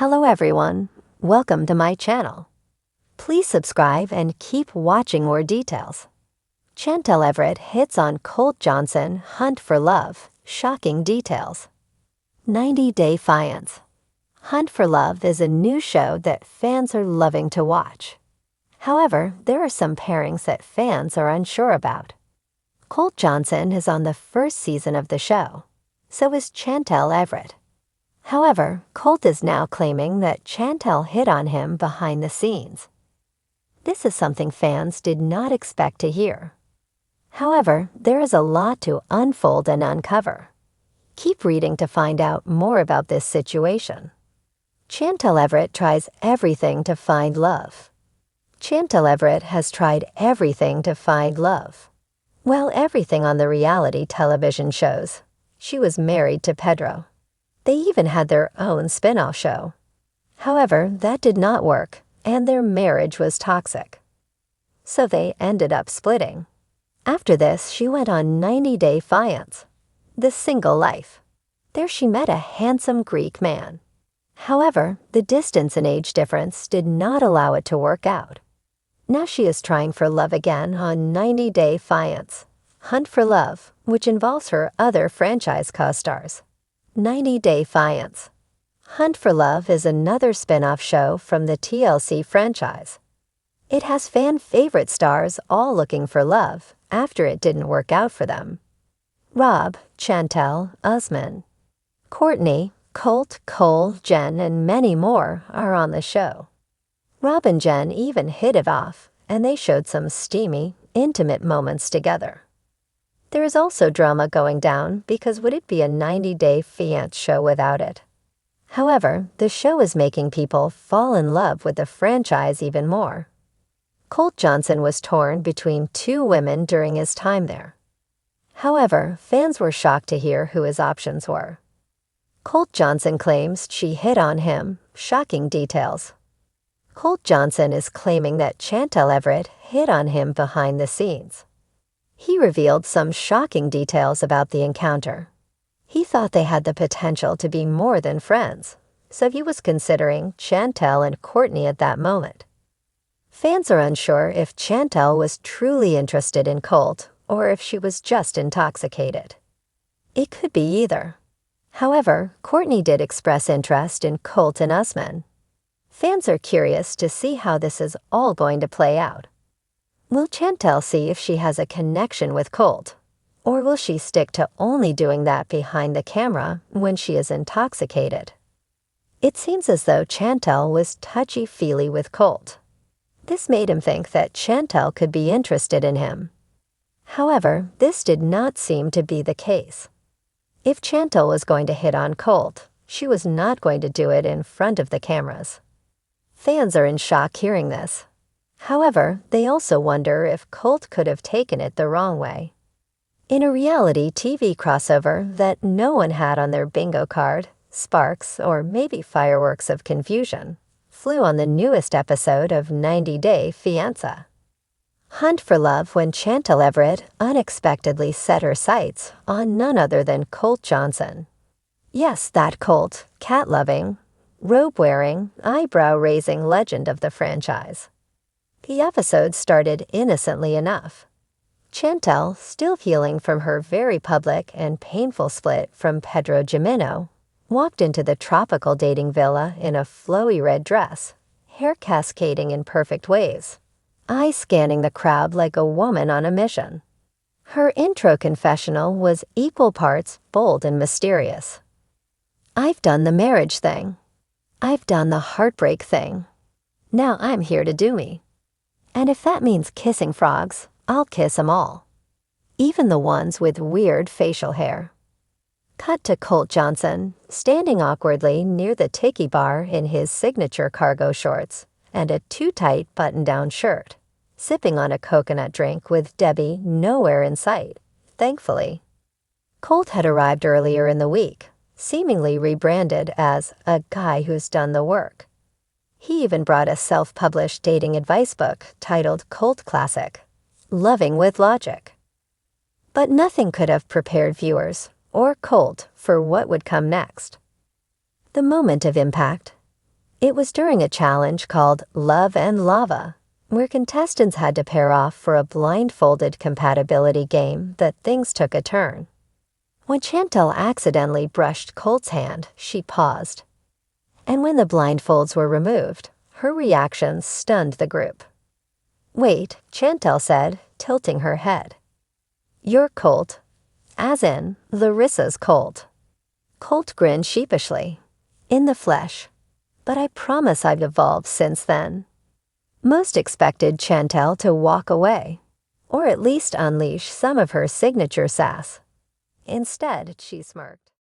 Hello everyone, welcome to my channel. Please subscribe and keep watching more details. Chantel Everett hits on Colt Johnson, Hunt for Love, shocking details. 90-Day Fiance. Hunt for Love is a new show that fans are loving to watch. However, there are some pairings that fans are unsure about. Colt Johnson is on the first season of the show. So is Chantel Everett. However, Colt is now claiming that Chantel hit on him behind the scenes. This is something fans did not expect to hear. However, there is a lot to unfold and uncover. Keep reading to find out more about this situation. Chantel Everett tries everything to find love. Chantel Everett has tried everything to find love. Well, everything on the reality television shows. She was married to Pedro. They even had their own spin-off show. However, that did not work, and their marriage was toxic. So they ended up splitting. After this, she went on 90-Day Fiance, the single life. There she met a handsome Greek man. However, the distance and age difference did not allow it to work out. Now she is trying for love again on 90-Day Fiance, Hunt for Love, which involves her other franchise co-stars. 90-Day Fiance. Hunt for Love is another spin-off show from the TLC franchise. It has fan-favorite stars all looking for love after it didn't work out for them. Rob, Chantel, Usman, Courtney, Colt, Cole, Jen, and many more are on the show. Rob and Jen even hit it off, and they showed some steamy, intimate moments together. There is also drama going down because would it be a 90-Day Fiance show without it? However, the show is making people fall in love with the franchise even more. Colt Johnson was torn between two women during his time there. However, fans were shocked to hear who his options were. Colt Johnson claims she hit on him, shocking details. Colt Johnson is claiming that Chantel Everett hit on him behind the scenes. He revealed some shocking details about the encounter. He thought they had the potential to be more than friends, so he was considering Chantel and Courtney at that moment. Fans are unsure if Chantel was truly interested in Colt or if she was just intoxicated. It could be either. However, Courtney did express interest in Colt and Usman. Fans are curious to see how this is all going to play out. Will Chantel see if she has a connection with Colt, or will she stick to only doing that behind the camera when she is intoxicated? It seems as though Chantel was touchy-feely with Colt. This made him think that Chantel could be interested in him. However, this did not seem to be the case. If Chantel was going to hit on Colt, she was not going to do it in front of the cameras. Fans are in shock hearing this. However, they also wonder if Colt could have taken it the wrong way. In a reality TV crossover that no one had on their bingo card, sparks, or maybe fireworks of confusion, flew on the newest episode of 90-Day Fiance. Hunt for Love when Chantel Everett unexpectedly set her sights on none other than Colt Johnson. Yes, that Colt, cat-loving, robe-wearing, eyebrow-raising legend of the franchise. The episode started innocently enough. Chantel, still healing from her very public and painful split from Pedro Jimeno, walked into the tropical dating villa in a flowy red dress, hair cascading in perfect waves, eyes scanning the crowd like a woman on a mission. Her intro confessional was equal parts bold and mysterious. I've done the marriage thing. I've done the heartbreak thing. Now I'm here to do me. And if that means kissing frogs, I'll kiss 'em all. Even the ones with weird facial hair. Cut to Colt Johnson, standing awkwardly near the tiki bar in his signature cargo shorts and a too-tight button-down shirt, sipping on a coconut drink with Debbie nowhere in sight, thankfully. Colt had arrived earlier in the week, seemingly rebranded as a guy who's done the work. He even brought a self-published dating advice book titled Colt Classic, Loving with Logic. But nothing could have prepared viewers, or Colt, for what would come next. The moment of impact. It was during a challenge called Love and Lava, where contestants had to pair off for a blindfolded compatibility game that things took a turn. When Chantel accidentally brushed Colt's hand, she paused. And when the blindfolds were removed, her reaction stunned the group. "Wait," Chantel said, tilting her head. "You're Colt, as in Larissa's Colt." Colt grinned sheepishly. "In the flesh. But I promise I've evolved since then." Most expected Chantel to walk away, or at least unleash some of her signature sass. Instead, she smirked.